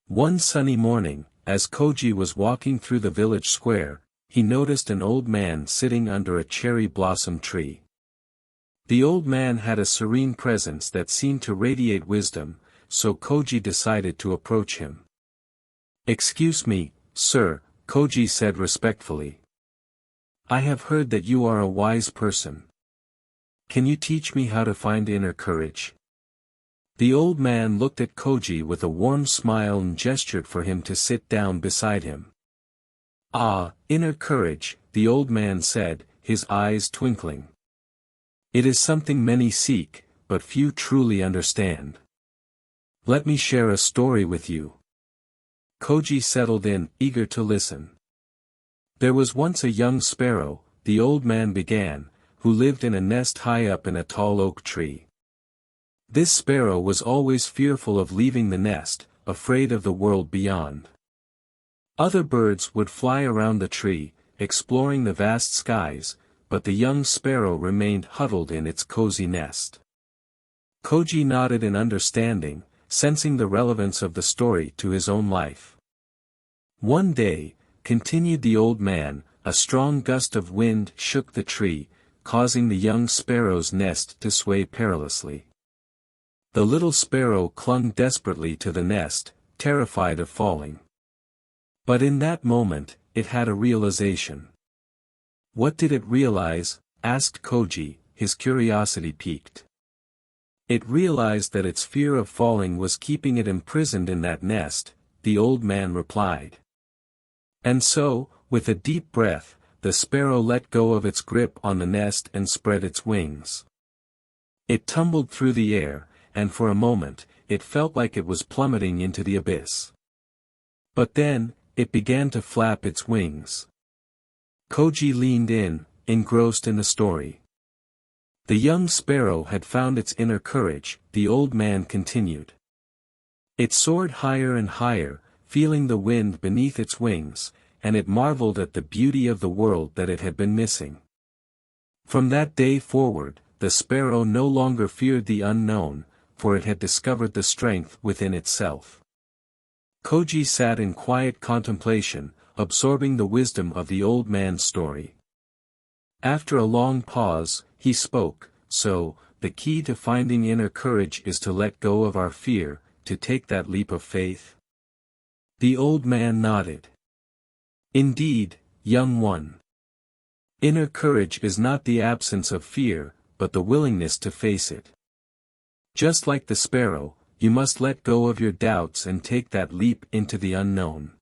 One sunny morning, as Koji was walking through the village square, he noticed an old man sitting under a cherry blossom tree. The old man had a serene presence that seemed to radiate wisdom, so Koji decided to approach him. "Excuse me, sir," Koji said respectfully. "I have heard that you are a wise person. Can you teach me how to find inner courage?" The old man looked at Koji with a warm smile and gestured for him to sit down beside him. "Ah, inner courage," the old man said, his eyes twinkling. "It is something many seek, but few truly understand. Let me share a story with you." Koji settled in, eager to listen. "There was once a young sparrow," the old man began, "who lived in a nest high up in a tall oak tree. This sparrow was always fearful of leaving the nest, afraid of the world beyond. Other birds would fly around the tree, exploring the vast skies, but the young sparrow remained huddled in its cozy nest." Koji nodded in understanding, sensing the relevance of the story to his own life. "One day," continued the old man, "a strong gust of wind shook the tree, causing the young sparrow's nest to sway perilously. The little sparrow clung desperately to the nest, terrified of falling. But in that moment, it had a realization." "What did it realize?" asked Koji, his curiosity piqued. "It realized that its fear of falling was keeping it imprisoned in that nest," the old man replied. And so, with a deep breath, the sparrow let go of its grip on the nest and spread its wings. It tumbled through the air, and for a moment, it felt like it was plummeting into the abyss. But then, it began to flap its wings." Koji leaned in, engrossed in the story. "The young sparrow had found its inner courage," the old man continued. "It soared higher and higher, feeling the wind beneath its wings, and it marveled at the beauty of the world that it had been missing. From that day forward, the sparrow no longer feared the unknown, for it had discovered the strength within itself." Koji sat in quiet contemplation, absorbing the wisdom of the old man's story. After a long pause, he spoke, "So, the key to finding inner courage is to let go of our fear, to take that leap of faith?" The old man nodded. "Indeed, young one. Inner courage is not the absence of fear, but the willingness to face it. Just like the sparrow, you must let go of your doubts and take that leap into the unknown.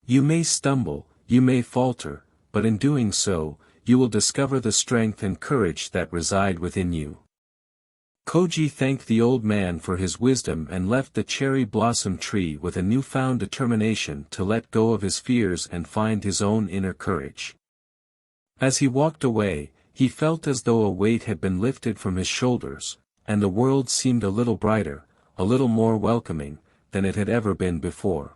You may stumble, you may falter, but in doing so, you will discover the strength and courage that reside within you." Koji thanked the old man for his wisdom and left the cherry blossom tree with a newfound determination to let go of his fears and find his own inner courage. As he walked away, he felt as though a weight had been lifted from his shoulders, and the world seemed a little brighter, a little more welcoming, than it had ever been before.